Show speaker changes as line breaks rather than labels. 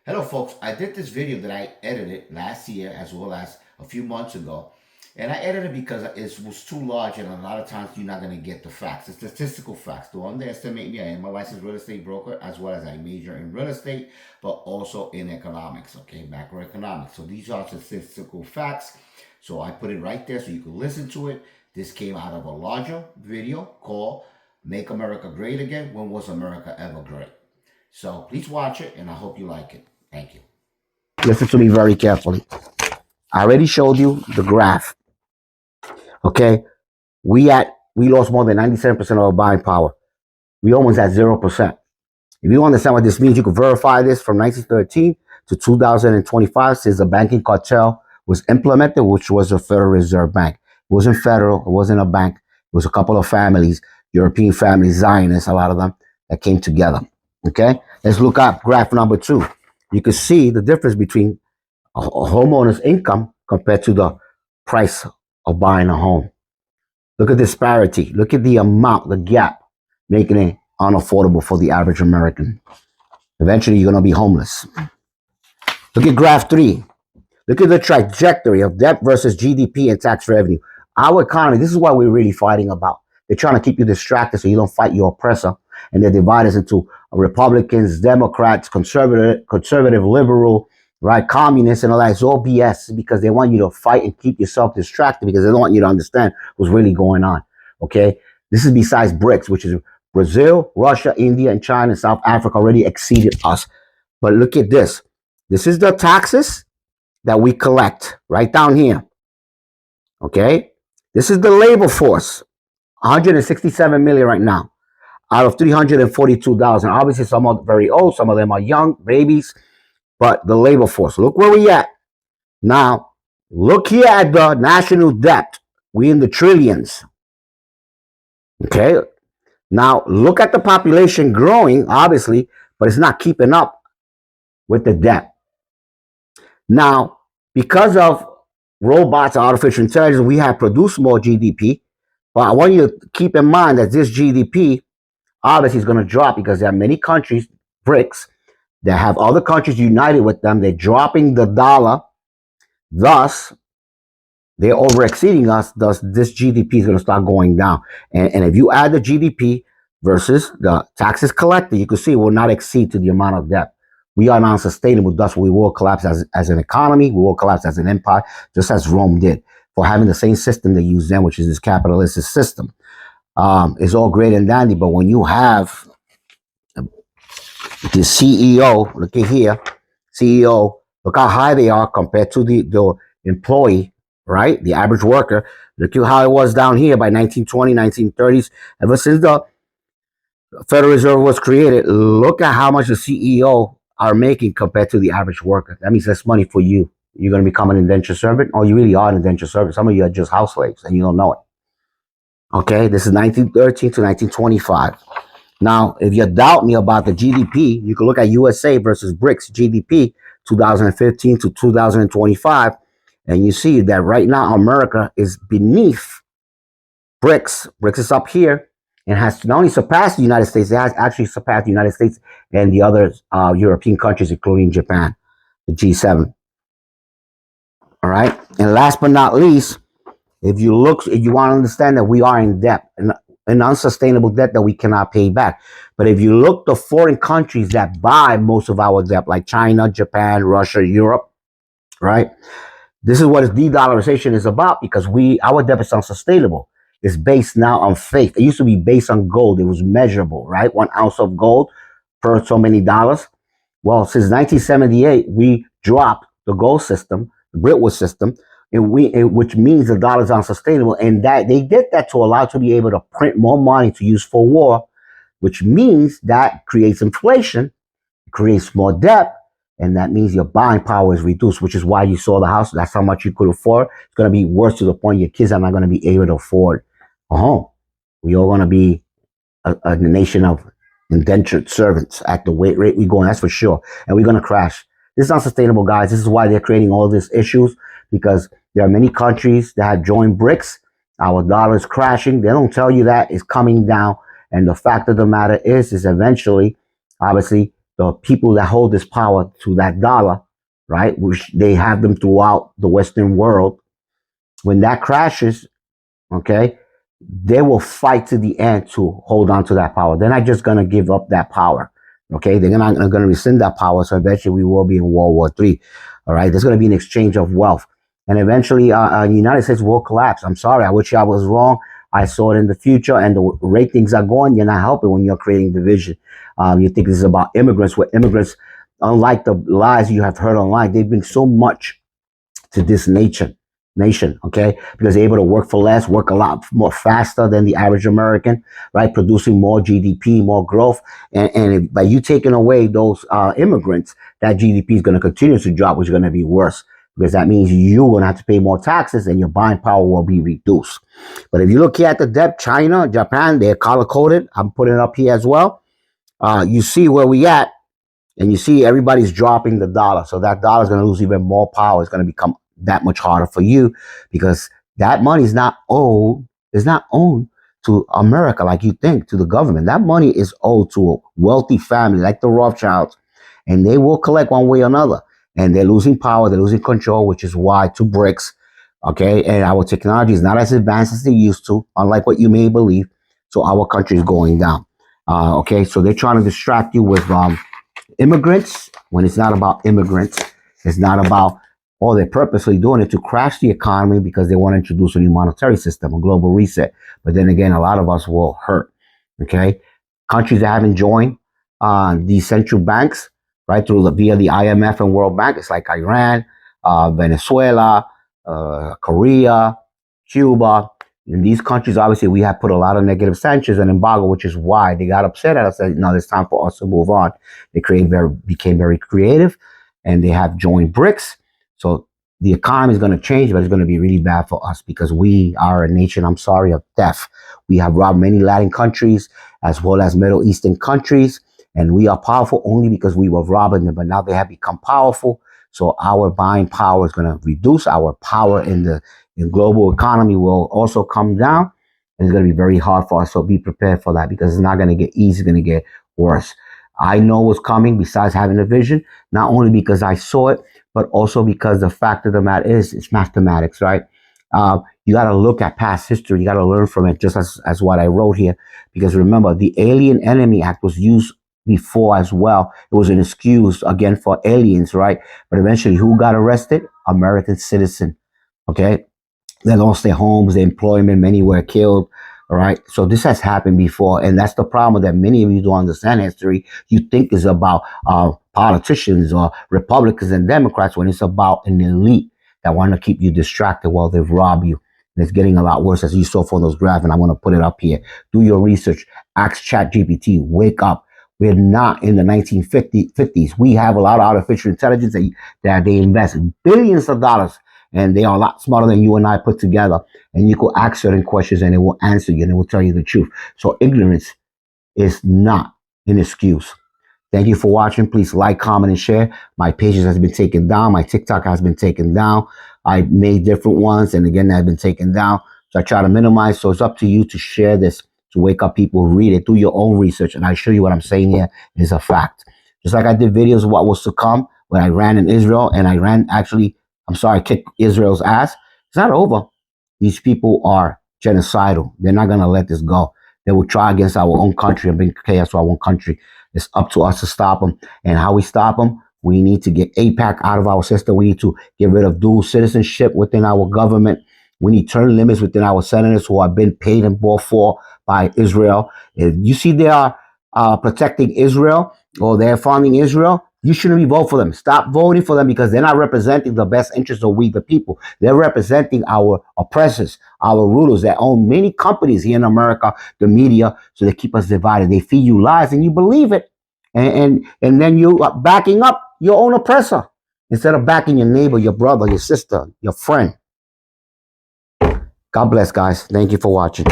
Hello folks, I did this video that I edited last year as well as a few months ago. And I edited it because it was too large and a lot of times you're not going to get the facts, the statistical facts. Don't underestimate me. I am a licensed real estate broker as well as I major in real estate, but also in economics, okay, macroeconomics. So these are statistical facts. So I put it right there so you can listen to it. This came out of a larger video called Make America Great Again. When was America ever great? So please watch it and I hope you like it. Thank you. Listen to me very carefully. I already showed you the graph. Okay, we lost more than 97% of our buying power. We almost at 0%. If you understand what this means, you can verify this from 1913 to 2025 since the banking cartel was implemented, which was the Federal Reserve Bank. It wasn't federal, it wasn't a bank, it was a couple of families, European families, Zionists, a lot of them, that came together. Okay, let's look at graph number 2. You can see the difference between a homeowner's income compared to the price of buying a home. Look at disparity. Look at the amount, the gap, making it unaffordable for the average American. Eventually, you're going to be homeless. Look at graph 3. Look at the trajectory of debt versus GDP and tax revenue. Our economy, this is what we're really fighting about. They're trying to keep you distracted so you don't fight your oppressor. And they divide us into Republicans, Democrats, conservative, liberal, right, communists, and all that. It's all BS because they want you to fight and keep yourself distracted because they don't want you to understand what's really going on. Okay? This is besides BRICS, which is Brazil, Russia, India, and China, and South Africa already exceeded us. But look at this. This is the taxes that we collect right down here. Okay? This is the labor force. 167 million right now out of 342,000. Obviously, some are very old, some of them are young, babies, but the labor force. Look where we at. Now, look here at the national debt. We in the trillions. Okay? Now, look at the population growing, obviously, but it's not keeping up with the debt. Now, because of robots and artificial intelligence, we have produced more GDP, but I want you to keep in mind that this GDP obviously is going to drop because there are many countries, BRICS, that have other countries united with them. They're dropping the dollar. Thus, they're over exceeding us. Thus, this GDP is going to start going down. And if you add the GDP versus the taxes collected, you can see it will not exceed to the amount of debt. We are non-sustainable. Thus, we will collapse as an economy. We will collapse as an empire, just as Rome did for having the same system they use then, which is this capitalistic system. It's all great and dandy, but when you have the CEO, look at here, CEO, look how high they are compared to the employee, right? The average worker. Look at how it was down here by 1920, 1930s. Ever since the Federal Reserve was created, look at how much the CEO are making compared to the average worker. That means less money for you. You're going to become an indentured servant, or you really are an indentured servant. Some of you are just house slaves and you don't know it. Okay, this is 1913 to 1925. Now, if you doubt me about the GDP, you can look at USA versus BRICS GDP 2015 to 2025, and you see that right now America is beneath BRICS. BRICS is up here and has not only surpassed the United States, it has actually surpassed the United States and the other European countries, including Japan, the G7. All right, and last but not least, if you want to understand that we are in debt, an unsustainable debt that we cannot pay back. But if you look the foreign countries that buy most of our debt, like China, Japan, Russia, Europe, right? This is what de-dollarization is about because our debt is unsustainable. It's based now on faith. It used to be based on gold. It was measurable, right? 1 ounce of gold per so many dollars. Well, since 1978, we dropped the gold system, the BRICS system, which means the dollar is unsustainable, and that they did that to allow to be able to print more money to use for war, which means that creates inflation, creates more debt, and that means your buying power is reduced, which is why you sold the house. That's how much you could afford. It's going to be worse to the point your kids are not going to be able to afford a home. We all going to be a nation of indentured servants at the rate we're going, that's for sure, and we're going to crash. This is unsustainable, guys. This is why they're creating all these issues, because there are many countries that have joined BRICS. Our dollar is crashing. They don't tell you that. It's coming down. And the fact of the matter is eventually, obviously,
the people that hold this power to that dollar, right, which they have them throughout the Western world, when that crashes, okay, they will fight to the end to hold on to that power. They're not just going to give up that power. Okay, they're not going to rescind that power. So eventually we will be in World War III. All right, there's going to be an exchange of wealth. And eventually the United States will collapse. I'm sorry. I wish I was wrong. I saw it in the future, and the rate things are going. You're not helping when you're creating division. You think this is about immigrants, where immigrants, unlike the lies you have heard online, they've been so much to this nation, okay? Because they're able to work for less, work a lot more faster than the average American, right? Producing more GDP, more growth. And by you taking away those immigrants, that GDP is going to continue to drop, which is going to be worse. Because that means you're going to have to pay more taxes and your buying power will be reduced. But if you look here at the depth, China, Japan, they're color coded. I'm putting it up here as well. You see where we at, and you see everybody's dropping the dollar. So that dollar is going to lose even more power. It's going to become that much harder for you because that money is not owed, to America like you think, to the government. That money is owed to a wealthy family like the Rothschilds, and they will collect one way or another. And they're losing power, they're losing control, which is why to BRICS, okay, and our technology is not as advanced as they used to, unlike what you may believe. So our country is going down. Okay, so they're trying to distract you with immigrants when it's not about immigrants. It's not about, oh, they're purposely doing it to crash the economy because they want to introduce a new monetary system, a global reset. But then again, a lot of us will hurt. Okay. Countries that haven't joined these central banks, right, through via the IMF and World Bank, it's like Iran, Venezuela, Korea, Cuba. In these countries, obviously, we have put a lot of negative sanctions and embargo, which is why they got upset at us. That, no, it's time for us to move on. They became very creative, and they have joined BRICS. So the economy is going to change, but it's going to be really bad for us because we are a nation, I'm sorry, of theft. We have robbed many Latin countries as well as Middle Eastern countries, and we are powerful only because we were robbing them. But now they have become powerful, so our buying power is going to reduce. Our power in the global economy will also come down. And it's going to be very hard for us. So be prepared for that because it's not going to get easy. It's going to get worse. I know what's coming besides having a vision, not only because I saw it, but also because the fact of the matter is it's mathematics, right? You got to look at past history. You got to learn from it, just as what I wrote here. Because remember, the Alien Enemy Act was used before as well. It was an excuse, again, for aliens, right? But eventually, who got arrested? American citizen, okay? They lost their homes, their employment, many were killed. All right. So this has happened before. And that's the problem that many of you don't understand history. You think is about politicians or Republicans and Democrats when it's about an elite that want to keep you distracted while they rob you. And it's getting a lot worse, as you saw from those graphs. And I want to put it up here. Do your research. Ask ChatGPT. Wake up. We're not in the 1950s. We have a lot of artificial intelligence that they invest billions of dollars, and they are a lot smarter than you and I put together. And you could ask certain questions and it will answer you and it will tell you the truth. So ignorance is not an excuse. Thank you for watching. Please like, comment, and share. My pages has been taken down. My TikTok has been taken down. I made different ones, and again, they've been taken down. So I try to minimize. So it's up to you to share this, to wake up people, read it, do your own research. And I assure you what I'm saying here is a fact. Just like I did videos of what was to come when I ran in Israel, and I ran actually, I'm sorry, kicked Israel's ass. It's not over. These people are genocidal. They're not going to let this go. They will try against our own country and bring chaos to our own country. It's up to us to stop them. And how we stop them? We need to get APAC out of our system. We need to get rid of dual citizenship within our government. We need term limits within our senators who have been paid and bought for by Israel. If you see they are protecting Israel or they're funding Israel, you shouldn't be voting for them. Stop voting for them because they're not representing the best interests of we the people. They're representing our oppressors, our rulers that own many companies here in America, the media, so they keep us divided. They feed you lies and you believe it. And then you are backing up your own oppressor instead of backing your neighbor, your brother, your sister, your friend. God bless, guys. Thank you for watching.